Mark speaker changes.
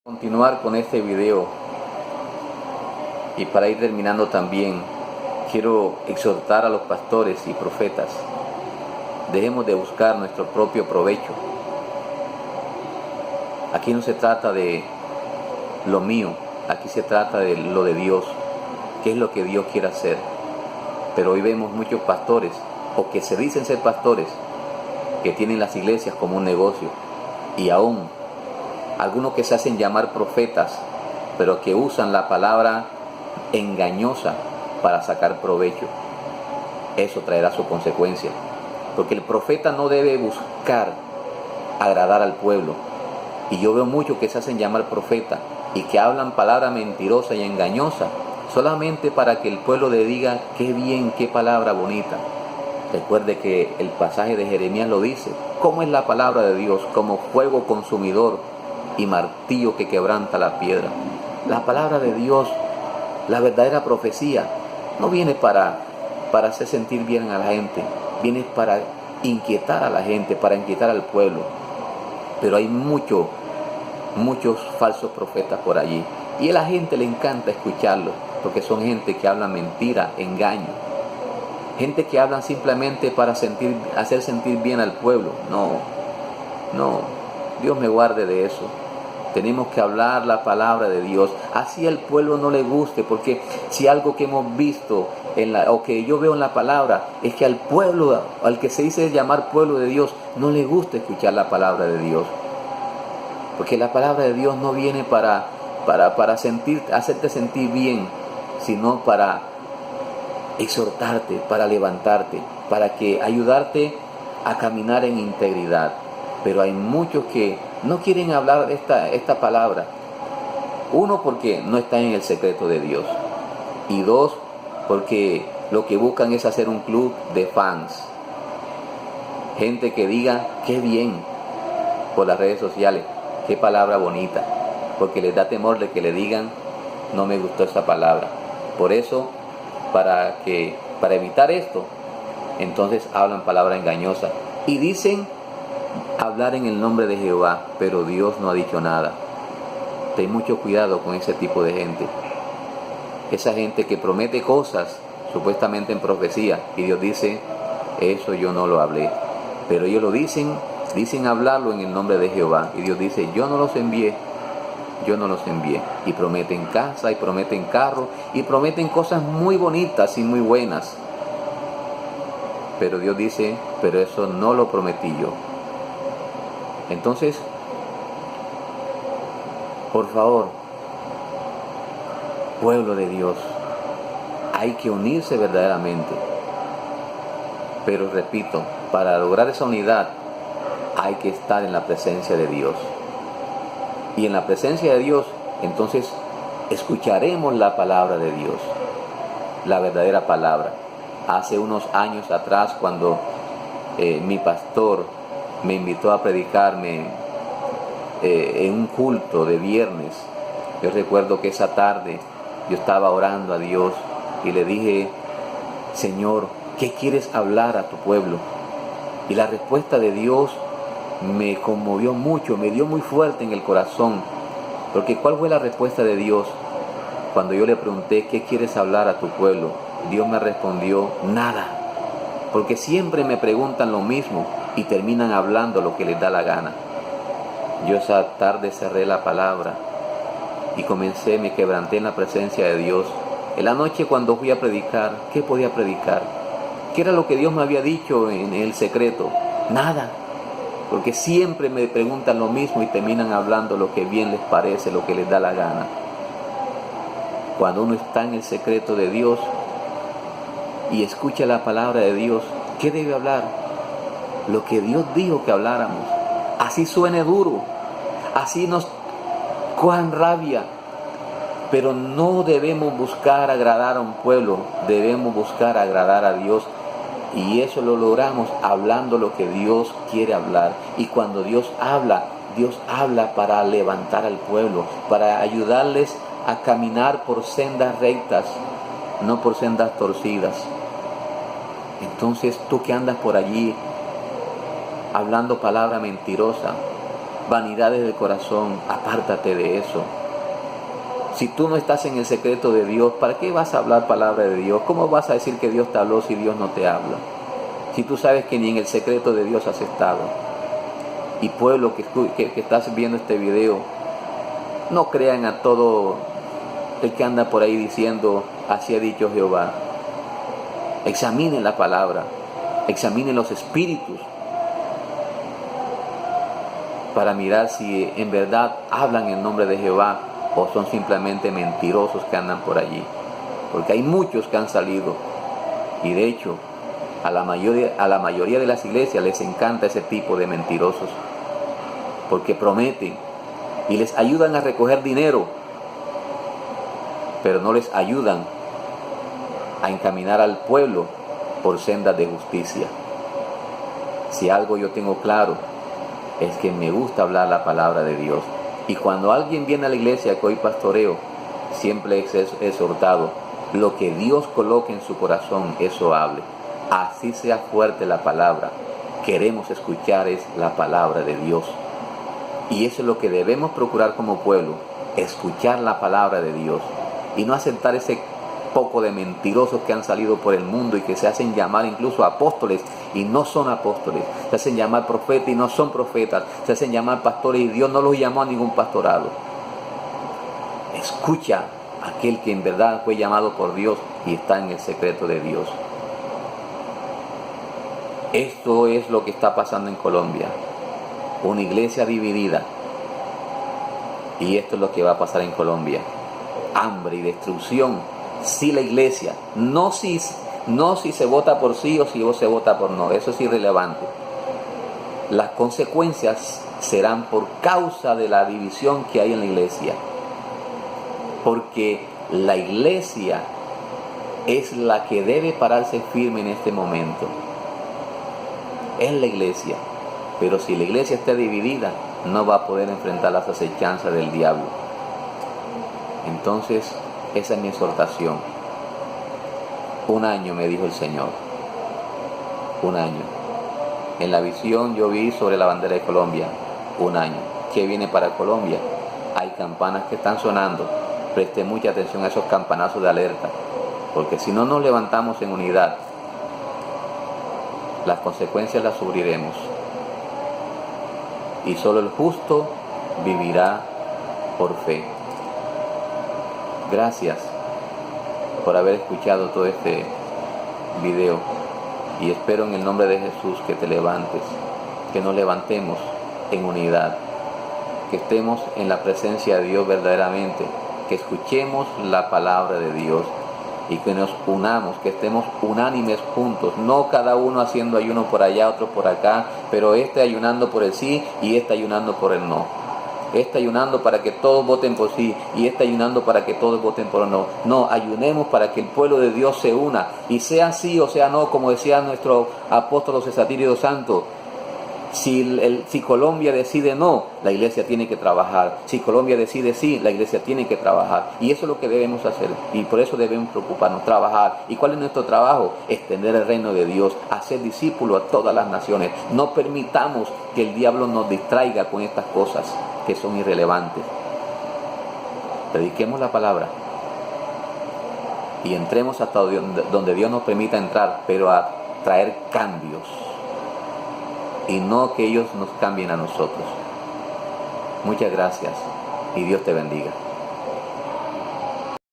Speaker 1: Continuar con este video, y para ir terminando también quiero exhortar a los pastores y profetas: dejemos de buscar nuestro propio provecho. Aquí no se trata de lo mío, aquí se trata de lo de Dios, qué es lo que Dios quiere hacer. Pero hoy vemos muchos pastores, o que se dicen ser pastores, que tienen las iglesias como un negocio, y aún algunos que se hacen llamar profetas, pero que usan la palabra engañosa para sacar provecho. Eso traerá su consecuencia, porque el profeta no debe buscar agradar al pueblo. Y yo veo muchos que se hacen llamar profeta y que hablan palabra mentirosa y engañosa solamente para que el pueblo le diga: qué bien, qué palabra bonita. Recuerde que el pasaje de Jeremías lo dice: ¿cómo es la palabra de Dios? Como fuego consumidor y martillo que quebranta la piedra. La palabra de Dios, la verdadera profecía, no viene para hacer sentir bien a la gente, viene para inquietar a la gente, para inquietar al pueblo. Pero hay muchos falsos profetas por allí, y a la gente le encanta escucharlos, porque son gente que habla mentira, engaño, gente que hablan simplemente para hacer sentir bien al pueblo. No, Dios me guarde de eso. Tenemos que hablar la palabra de Dios, así al pueblo no le guste, porque si algo que hemos visto o que yo veo en la palabra es que al pueblo, al que se dice llamar pueblo de Dios, no le gusta escuchar la palabra de Dios, porque la palabra de Dios no viene para hacerte sentir bien, sino para exhortarte, para levantarte, para ayudarte a caminar en integridad. Pero hay muchos que no quieren hablar esta palabra. Uno, porque no están en el secreto de Dios. Y dos, porque lo que buscan es hacer un club de fans. Gente que diga qué bien por las redes sociales, qué palabra bonita, porque les da temor de que le digan: no me gustó esa palabra. Por eso, para evitar esto, entonces hablan palabra engañosa y dicen hablar en el nombre de Jehová, pero Dios no ha dicho nada. Ten mucho cuidado con ese tipo de gente. Esa gente que promete cosas supuestamente en profecía, y Dios dice: eso yo no lo hablé. Pero ellos lo dicen hablarlo en el nombre de Jehová, y Dios dice: yo no los envié. Y prometen casa, y prometen carro, y prometen cosas muy bonitas y muy buenas. Pero Dios dice: pero eso no lo prometí yo. Entonces, por favor, pueblo de Dios, hay que unirse verdaderamente. Pero repito, para lograr esa unidad hay que estar en la presencia de Dios. Y en la presencia de Dios, entonces, escucharemos la palabra de Dios, la verdadera palabra. Hace unos años atrás, cuando mi pastor me invitó a predicarme en un culto de viernes, yo recuerdo que esa tarde yo estaba orando a Dios y le dije: Señor, ¿qué quieres hablar a tu pueblo? Y la respuesta de Dios me conmovió mucho, me dio muy fuerte en el corazón. Porque ¿cuál fue la respuesta de Dios? Cuando yo le pregunté: ¿qué quieres hablar a tu pueblo? Dios me respondió: nada. Porque siempre me preguntan lo mismo y terminan hablando lo que les da la gana. Yo esa tarde cerré la palabra y me quebranté en la presencia de Dios. En la noche, cuando fui a predicar, ¿qué podía predicar? ¿Qué era lo que Dios me había dicho en el secreto? Nada. Porque siempre me preguntan lo mismo y terminan hablando lo que bien les parece, lo que les da la gana. Cuando uno está en el secreto de Dios y escucha la palabra de Dios, ¿qué debe hablar? Lo que Dios dijo que habláramos. Así suene duro, así nos cojan rabia, pero no debemos buscar agradar a un pueblo, debemos buscar agradar a Dios. Y eso lo logramos hablando lo que Dios quiere hablar. Y cuando Dios habla para levantar al pueblo, para ayudarles a caminar por sendas rectas, no por sendas torcidas. Entonces, tú que andas por allí hablando palabra mentirosa, vanidades del corazón, apártate de eso. Si tú no estás en el secreto de Dios, ¿para qué vas a hablar palabra de Dios? ¿Cómo vas a decir que Dios te habló si Dios no te habla? Si tú sabes que ni en el secreto de Dios has estado. Y pueblo que estás viendo este video, no crean a todo el que anda por ahí diciendo, así ha dicho Jehová. Examinen la palabra, examinen los espíritus, para mirar si en verdad hablan en nombre de Jehová o son simplemente mentirosos que andan por allí. Porque hay muchos que han salido, y de hecho a la mayoría de las iglesias les encanta ese tipo de mentirosos, porque prometen y les ayudan a recoger dinero, pero no les ayudan a encaminar al pueblo por sendas de justicia. Si algo yo tengo claro, es que me gusta hablar la palabra de Dios. Y cuando alguien viene a la iglesia que hoy pastoreo, siempre es exhortado, lo que Dios coloque en su corazón, eso hable. Así sea fuerte la palabra, queremos escuchar es la palabra de Dios. Y eso es lo que debemos procurar como pueblo, escuchar la palabra de Dios. Y no aceptar ese poco de mentirosos que han salido por el mundo y que se hacen llamar incluso apóstoles y no son apóstoles, se hacen llamar profetas y no son profetas, se hacen llamar pastores y Dios no los llamó a ningún pastorado. Escucha a aquel que en verdad fue llamado por Dios y está en el secreto de Dios. Esto es lo que está pasando en Colombia, una iglesia dividida, y esto es lo que va a pasar en Colombia, hambre y destrucción. Si la iglesia, no si se vota por sí o si se vota por no, eso es irrelevante. Las consecuencias serán por causa de la división que hay en la iglesia, porque la iglesia es la que debe pararse firme en este momento. Es la iglesia, pero si la iglesia está dividida, no va a poder enfrentar las acechanzas del diablo. Entonces, esa es mi exhortación. 1 año me dijo el Señor. 1 año. En la visión yo vi sobre la bandera de Colombia. 1 año. ¿Qué viene para Colombia? Hay campanas que están sonando. Preste mucha atención a esos campanazos de alerta. Porque si no nos levantamos en unidad, las consecuencias las sufriremos. Y solo el justo vivirá por fe. Gracias por haber escuchado todo este video y espero en el nombre de Jesús que te levantes, que nos levantemos en unidad, que estemos en la presencia de Dios verdaderamente, que escuchemos la palabra de Dios y que nos unamos, que estemos unánimes juntos, no cada uno haciendo ayuno por allá, otro por acá, pero este ayunando por el sí y este ayunando por el no. Este ayunando para que todos voten por sí y este ayunando para que todos voten por no. No, ayunemos para que el pueblo de Dios se una y sea sí o sea no, como decía nuestro apóstol José Satírido Santo. Si Colombia decide no, la iglesia tiene que trabajar. Si Colombia decide sí, la iglesia tiene que trabajar. Y eso es lo que debemos hacer. Y por eso debemos preocuparnos, trabajar. ¿Y cuál es nuestro trabajo? Extender el reino de Dios, hacer discípulos a todas las naciones. No permitamos que el diablo nos distraiga con estas cosas que son irrelevantes. Prediquemos la palabra y entremos hasta donde Dios nos permita entrar, pero a traer cambios. Y no que ellos nos cambien a nosotros. Muchas gracias y Dios te bendiga.